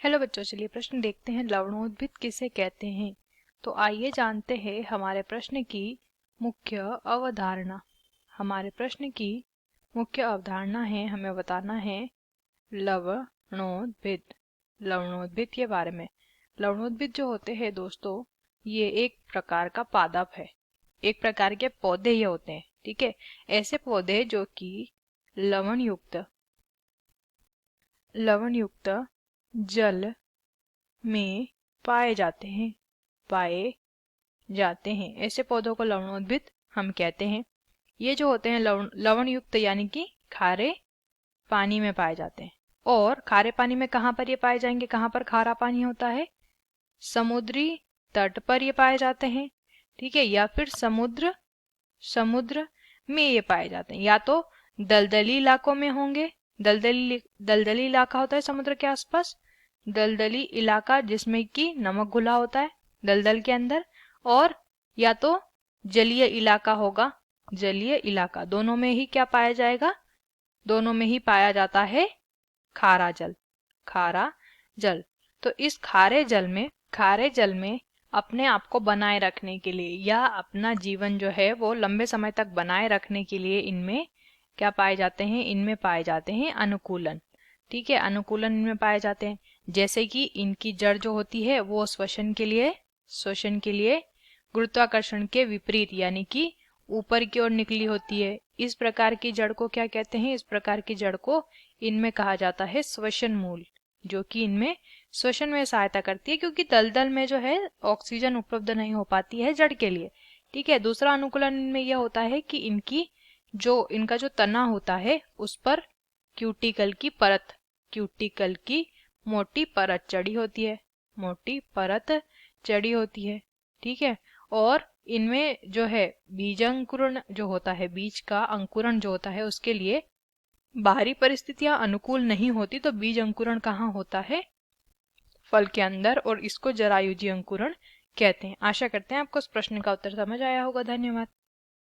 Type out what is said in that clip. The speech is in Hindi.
हेलो बच्चों, चलिए प्रश्न देखते हैं। लवणोद्भिद किसे कहते हैं? तो आइए जानते हैं हमारे प्रश्न की मुख्य अवधारणा। हमारे प्रश्न की मुख्य अवधारणा है, हमें बताना है लवणोद्भिद। लवणोद्भिद के बारे में। लवणोद्भिद जो होते हैं दोस्तों, ये एक प्रकार का पादप है। एक प्रकार के पौधे ये होते हैं, ठीक है। ऐसे पौधे जो कि लवण युक्त जल में पाए जाते हैं। ऐसे पौधों को लवणोद्भिद हम कहते हैं। ये जो होते हैं लवण युक्त यानी कि खारे पानी में पाए जाते हैं। और खारे पानी में कहाँ पर ये पाए जाएंगे? कहाँ पर खारा पानी होता है? समुद्री तट पर ये पाए जाते हैं, ठीक है। या फिर समुद्र में ये पाए जाते हैं, या तो दलदली इलाकों में होंगे। दलदली इलाका होता है समुद्र के आसपास, दलदली इलाका जिसमें कि नमक घुला होता है दलदल के अंदर। और या तो जलीय इलाका होगा। जलीय इलाका, दोनों में ही क्या पाया जाएगा? दोनों में ही पाया जाता है खारा जल। तो इस खारे जल में अपने आप को बनाए रखने के लिए या अपना जीवन जो है वो लंबे समय तक बनाए रखने के लिए इनमें क्या पाए जाते हैं? इनमें पाए जाते हैं अनुकूलन, ठीक है। अनुकूलन इनमें पाए जाते हैं। जैसे कि इनकी जड़ जो होती है वो श्वसन के लिए गुरुत्वाकर्षण के विपरीत यानी कि ऊपर की ओर निकली होती है। इस प्रकार की जड़ को क्या कहते हैं? इस प्रकार की जड़ को इनमें कहा जाता है श्वसन मूल, जो कि इनमें श्वसन में सहायता करती है, क्योंकि दलदल में जो है ऑक्सीजन उपलब्ध नहीं हो पाती है जड़ के लिए, ठीक है। दूसरा अनुकूलन इनमें यह होता है कि इनका जो तना होता है उस पर क्यूटिकल की मोटी परत चढ़ी होती है, ठीक है। और इनमें जो है बीज अंकुरण जो होता है, बीज का अंकुरण जो होता है, उसके लिए बाहरी परिस्थितियां अनुकूल नहीं होती, तो बीज अंकुरण कहाँ होता है? फल के अंदर, और इसको जरायुजी अंकुरण कहते हैं। आशा करते हैं आपको इस प्रश्न का उत्तर समझ आया होगा। धन्यवाद।